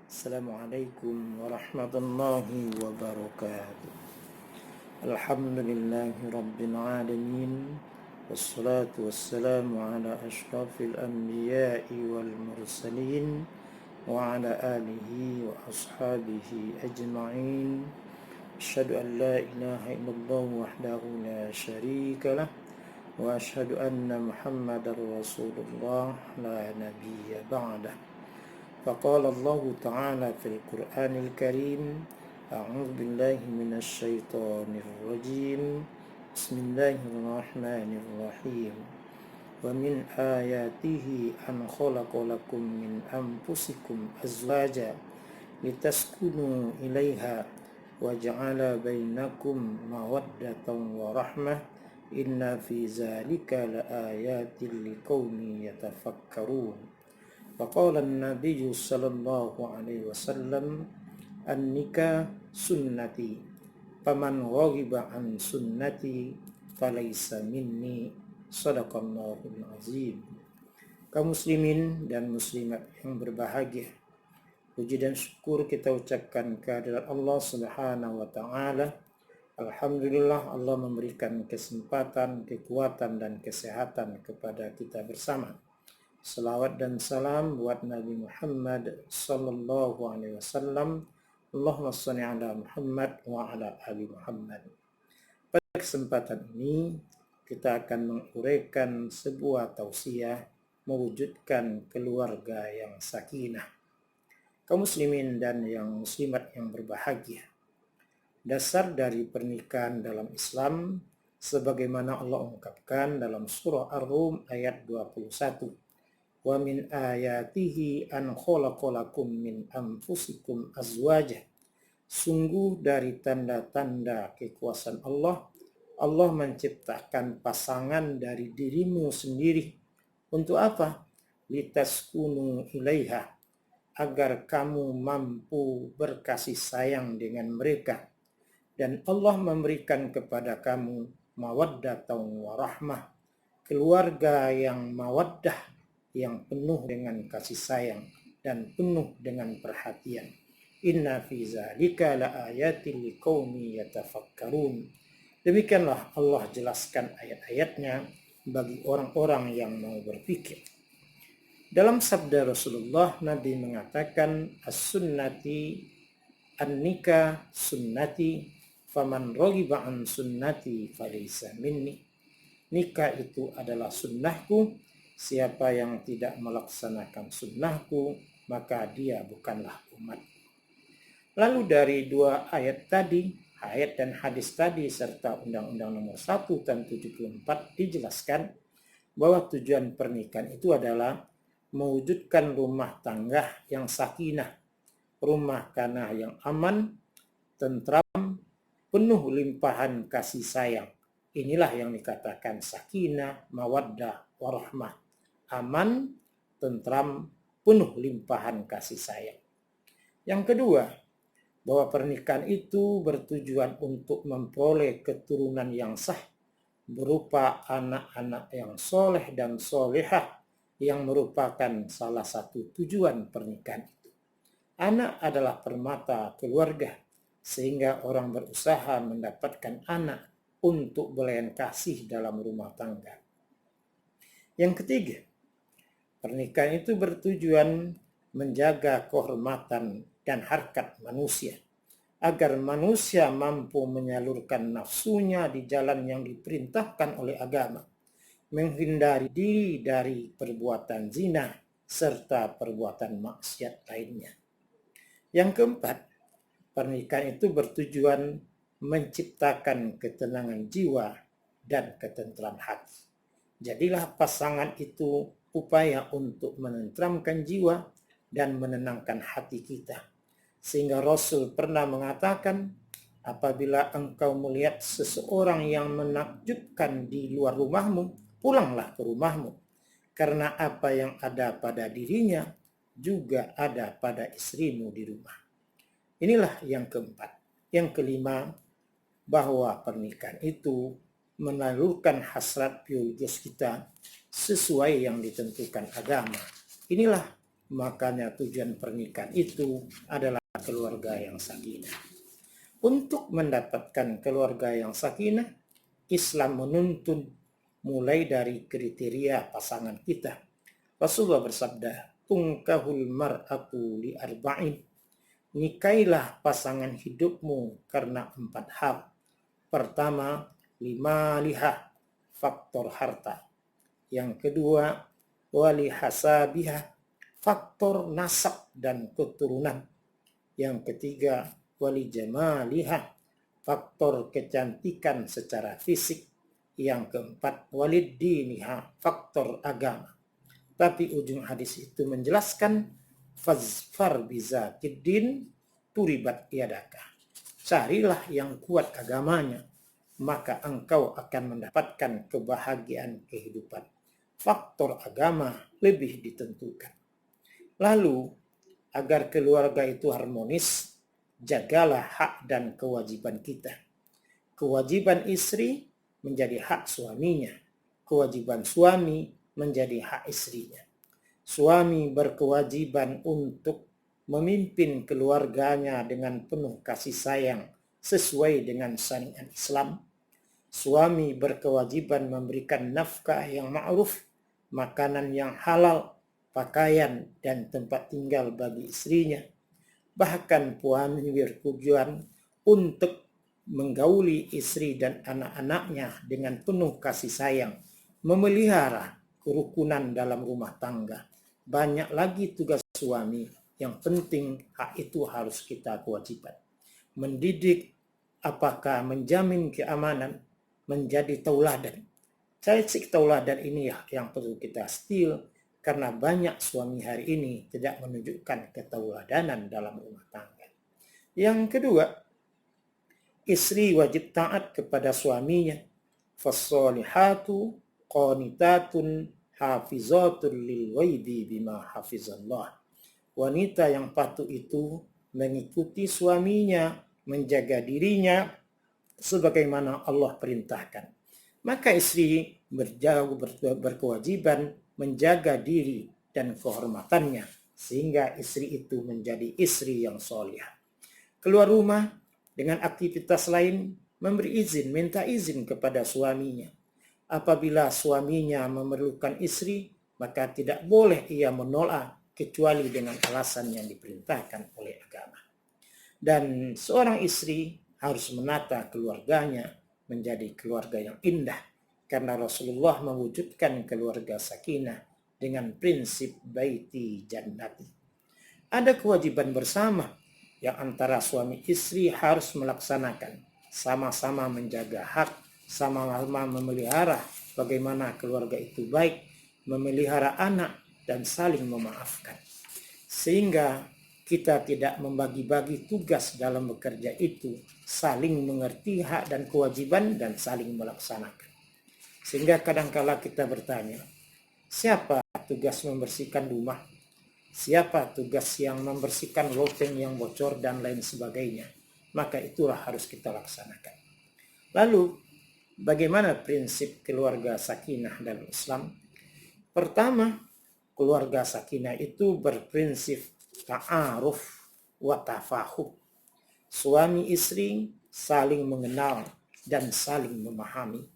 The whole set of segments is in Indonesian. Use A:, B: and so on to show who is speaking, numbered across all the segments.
A: Assalamualaikum warahmatullahi wabarakatuh. Alhamdulillahi rabbil alamin. Wassalatu wassalamu ala ashrafil anbiya'i wal mursalin wa ala alihi wa ashabihi ajma'in. Asyhadu an la ilaha illallah wahdahu la syarika lah wa asyhadu anna Muhammadar Rasulullah la nabiyya ba'dah. فقال الله تعالى في القرآن الكريم: أعوذ بالله من الشيطان الرجيم بسم الله الرحمن الرحيم ومن آياته أن خلق لكم من أنفسكم أزواجا لتسكنوا إليها وجعل بينكم مودة ورحمة إن في ذلك لآيات لقوم يتفكرون. Faqala an-nabiy sallallahu alaihi wasallam an-nikah sunnati faman raghiba an sunnati falaysa minni. Shadaqallahul azim. Kaum muslimin dan muslimat yang berbahagia, puji dan syukur kita ucapkan kehadirat Allah Subhanahu wa taala. Alhamdulillah, Allah memberikan kesempatan, kekuatan dan kesehatan kepada kita bersama. Salawat dan salam buat Nabi Muhammad sallallahu alaihi wasallam. Allahumma shalli ala Muhammad wa ala ali Muhammad. Pada kesempatan ini kita akan menguraikan sebuah tausiah mewujudkan keluarga yang sakinah. Kaum muslimin dan yang muslimat yang berbahagia, dasar dari pernikahan dalam Islam sebagaimana Allah ungkapkan dalam surah Ar-Rum ayat 21. Wa min ayatihi an khalaqalakum min anfusikum azwaja. Sungguh dari tanda-tanda kekuasaan Allah, Allah menciptakan pasangan dari dirimu sendiri. Untuk apa? Litaskunu ilaiha, agar kamu mampu berkasih sayang dengan mereka. Dan Allah memberikan kepada kamu mawaddatan wa rahmah, keluarga yang mawaddah, yang penuh dengan kasih sayang dan penuh dengan perhatian. Inna fi zalika laayatin liqaumi yatafakkarun. Demikianlah Allah jelaskan ayat-ayatnya bagi orang-orang yang mau berpikir. Dalam sabda Rasulullah, Nabi mengatakan as-sunnati an-nikah sunnati faman raghiba an sunnati falaysa minni. Nikah itu adalah sunnahku. Siapa yang tidak melaksanakan sunnahku, maka dia bukanlah umat. Lalu dari dua ayat tadi, ayat dan hadis tadi, serta Undang-Undang Nomor 1 Tahun 74 dijelaskan bahwa tujuan pernikahan itu adalah mewujudkan rumah tangga yang sakinah, rumah tangga yang aman, tentram, penuh limpahan kasih sayang. Inilah yang dikatakan sakinah, mawaddah, warahmah. Aman, tentram, penuh limpahan kasih sayang. Yang kedua, bahwa pernikahan itu bertujuan untuk memperoleh keturunan yang sah berupa anak-anak yang soleh dan solehah, yang merupakan salah satu tujuan pernikahan itu. Anak adalah permata keluarga, sehingga orang berusaha mendapatkan anak untuk belayan kasih dalam rumah tangga. Yang ketiga, pernikahan itu bertujuan menjaga kehormatan dan harkat manusia, agar manusia mampu menyalurkan nafsunya di jalan yang diperintahkan oleh agama, menghindari diri dari perbuatan zina serta perbuatan maksiat lainnya. Yang keempat, pernikahan itu bertujuan menciptakan ketenangan jiwa dan ketentraman hati. Jadilah pasangan itu upaya untuk menenteramkan jiwa dan menenangkan hati kita. Sehingga Rasul pernah mengatakan, apabila engkau melihat seseorang yang menakjubkan di luar rumahmu, pulanglah ke rumahmu. Karena apa yang ada pada dirinya juga ada pada istrimu di rumah. Inilah yang keempat. Yang kelima, bahwa pernikahan itu menalurkan hasrat biologis kita sesuai yang ditentukan agama. Inilah Makanya tujuan pernikahan itu adalah keluarga yang sakinah. Untuk mendapatkan keluarga yang sakinah, Islam menuntun mulai dari kriteria pasangan kita. Rasulullah bersabda, "Tunkahul mar'atu li arba'in." Nikailah pasangan hidupmu karena 4 hal. Pertama, lima liha, faktor harta. Yang kedua, wali hasabiha, faktor nasab dan keturunan. Yang ketiga, wali jamaliha, faktor kecantikan secara fisik. Yang keempat, walid diniha, faktor agama. Tapi ujung hadis itu menjelaskan, fazfar bizatiddin turibat yadaka. Carilah yang kuat agamanya, maka engkau akan mendapatkan kebahagiaan kehidupan. Faktor agama lebih ditentukan. Lalu, agar keluarga itu harmonis, jagalah hak dan kewajiban kita. Kewajiban istri menjadi hak suaminya. Kewajiban suami menjadi hak istrinya. Suami berkewajiban untuk memimpin keluarganya dengan penuh kasih sayang sesuai dengan syariat Islam. Suami berkewajiban memberikan nafkah yang ma'ruf, makanan yang halal, pakaian dan tempat tinggal bagi istrinya. Bahkan suami bertujuan untuk menggauli istri dan anak-anaknya dengan penuh kasih sayang, memelihara kerukunan dalam rumah tangga. Banyak lagi tugas suami, yang penting hak itu harus kita kewajiban. Mendidik, apakah menjamin keamanan, menjadi tauladan. Ciri tauladan ini yang perlu kita steal, karena banyak suami hari ini tidak menunjukkan ketauladanan dalam rumah tangga. Yang kedua, istri wajib taat kepada suaminya. Fassolihatu qanitatun hafizatun lil ghaibi bima hafizallah. Wanita yang patuh itu mengikuti suaminya, menjaga dirinya sebagaimana Allah perintahkan. Maka istri berkewajiban menjaga diri dan kehormatannya, sehingga istri itu menjadi istri yang solihah. Keluar rumah dengan aktivitas lain, memberi izin, minta izin kepada suaminya. Apabila suaminya memerlukan istri, maka tidak boleh ia menolak kecuali dengan alasan yang diperintahkan oleh agama. Dan seorang istri harus menata keluarganya menjadi keluarga yang indah, karena Rasulullah mewujudkan keluarga sakinah dengan prinsip baiti jannati. Ada kewajiban bersama yang antara suami istri harus melaksanakan, sama-sama menjaga hak, sama-sama memelihara bagaimana keluarga itu baik, memelihara anak dan saling memaafkan. Sehingga kita tidak membagi-bagi tugas dalam bekerja itu, saling mengerti hak dan kewajiban dan saling melaksanakan. Sehingga kadangkala kita bertanya, siapa tugas membersihkan rumah? Siapa tugas yang membersihkan loteng yang bocor dan lain sebagainya? Maka itulah harus kita laksanakan. Lalu, bagaimana prinsip keluarga sakinah dalam Islam? Pertama, keluarga sakinah itu berprinsip ta'aruf wa tafahum. Suami istri saling mengenal dan saling memahami.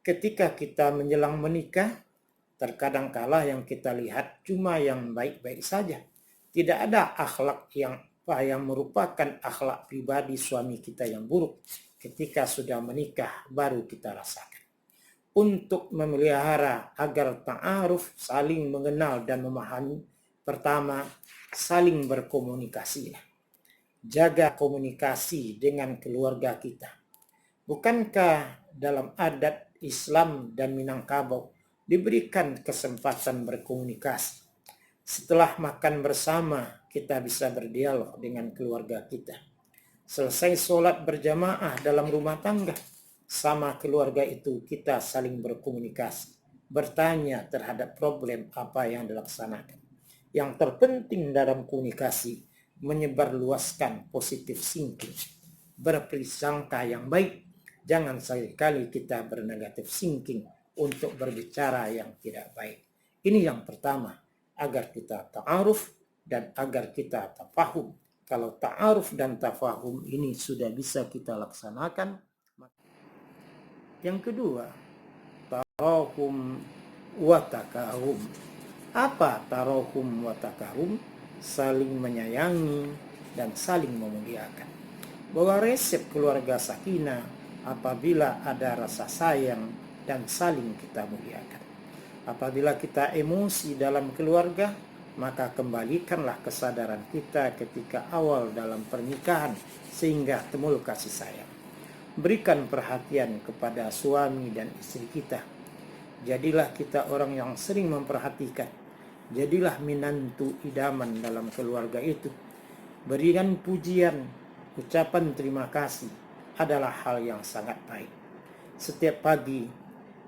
A: Ketika kita menjelang menikah, terkadang kala yang kita lihat cuma yang baik-baik saja. Tidak ada akhlak yang merupakan akhlak pribadi suami kita yang buruk. Ketika sudah menikah baru kita rasakan. Untuk memelihara agar ta'aruf, saling mengenal dan memahami, pertama, saling berkomunikasi. Jaga komunikasi dengan keluarga kita. Bukankah dalam adat Islam dan Minangkabau diberikan kesempatan berkomunikasi? Setelah makan bersama, kita bisa berdialog dengan keluarga kita. Selesai sholat berjamaah dalam rumah tangga, sama keluarga itu kita saling berkomunikasi, bertanya terhadap problem apa yang dilaksanakan. Yang terpenting dalam komunikasi, menyebarluaskan positif thinking, berprasangka yang baik. Jangan sekali kita bernegatif thinking untuk berbicara yang tidak baik. Ini yang pertama, agar kita ta'aruf dan agar kita tafahum. Kalau ta'aruf dan tafahum ini sudah bisa kita laksanakan. Yang kedua, tarahum wa takahum. Apa tarahum wa takahum? Saling menyayangi dan saling memuliakan. Bahwa resep keluarga sakinah apabila ada rasa sayang dan saling kita muliakan. Apabila kita emosi dalam keluarga, maka kembalikanlah kesadaran kita ketika awal dalam pernikahan sehingga timbul kasih sayang. Berikan perhatian kepada suami dan istri kita. Jadilah kita orang yang sering memperhatikan. Jadilah minantu idaman dalam keluarga itu. Berikan pujian, ucapan terima kasih adalah hal yang sangat baik. Setiap pagi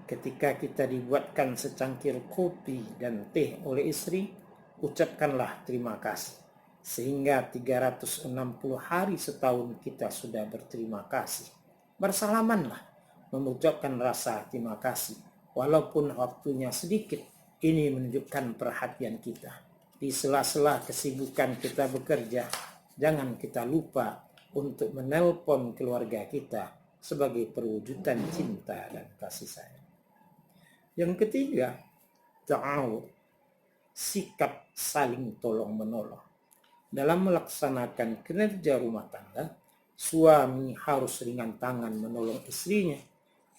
A: ketika kita dibuatkan secangkir kopi dan teh oleh istri, ucapkanlah terima kasih. Sehingga 360 hari setahun kita sudah berterima kasih. Bersalamanlah, mengucapkan rasa terima kasih. Walaupun waktunya sedikit, ini menunjukkan perhatian kita. Di sela-sela kesibukan kita bekerja, jangan kita lupa untuk menelpon keluarga kita sebagai perwujudan cinta dan kasih sayang. Yang ketiga, ta'awun, sikap saling tolong-menolong. Dalam melaksanakan kinerja rumah tangga, suami harus ringan tangan menolong istrinya.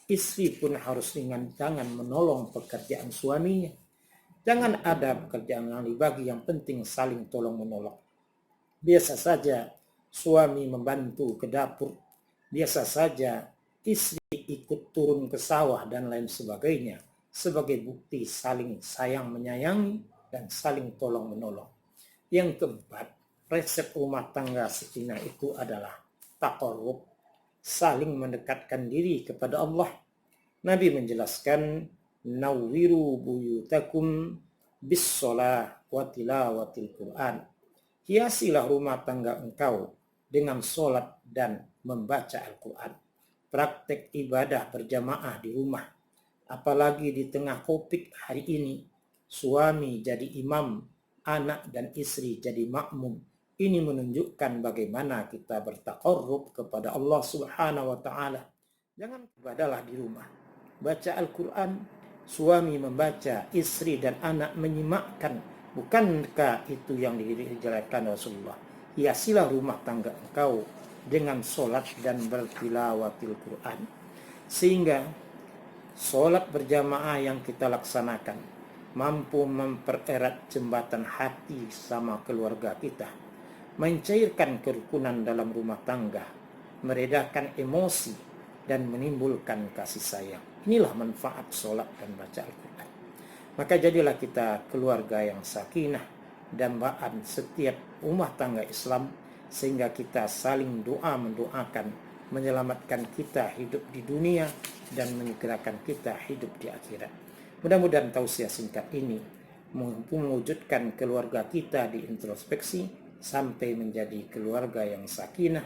A: Istri pun harus ringan tangan menolong pekerjaan suaminya. Jangan ada pekerjaan yang dibagi, yang penting saling tolong-menolong. Biasa saja suami membantu ke dapur. Biasa saja istri ikut turun ke sawah dan lain sebagainya. Sebagai bukti saling sayang menyayangi dan saling tolong-menolong. Yang keempat, resep rumah tangga sakinah itu adalah taqarrub, saling mendekatkan diri kepada Allah. Nabi menjelaskan, nawwiru buyutakum bis-shalah wa tilawatil Quran. Hiasilah rumah tangga engkau dengan sholat dan membaca Al-Quran. Praktek ibadah berjamaah di rumah. Apalagi di tengah Covid hari ini, suami jadi imam, anak dan istri jadi makmum. Ini menunjukkan bagaimana kita bertaqarrub kepada Allah Subhanahu wa taala. Jangan ibadahlah di rumah. Baca Al-Quran, suami membaca, istri dan anak menyimakkan. Bukankah itu yang dijelaskan Rasulullah? Hiasilah rumah tangga engkau dengan sholat dan bertilawatil Quran. Sehingga sholat berjamaah yang kita laksanakan mampu mempererat jembatan hati sama keluarga kita, mencairkan kerukunan dalam rumah tangga, meredakan emosi, dan menimbulkan kasih sayang. Inilah manfaat sholat dan baca Al-Quran. Maka jadilah kita keluarga yang sakinah dan dambaan setiap rumah tangga Islam, sehingga kita saling doa mendoakan, menyelamatkan kita hidup di dunia dan menyegerakan kita hidup di akhirat. Mudah-mudahan tausiah singkat ini mampu mewujudkan keluarga kita di introspeksi sampai menjadi keluarga yang sakinah,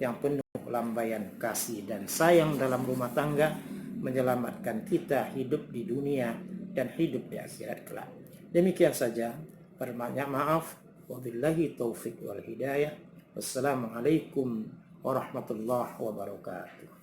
A: yang penuh lambaian kasih dan sayang dalam rumah tangga, menyelamatkan kita hidup di dunia dan hidup di akhirat kelak. Demikian saja, berbanyak maaf. Wabillahi taufiq wal hidayah. Wassalamualaikum warahmatullahi wabarakatuh.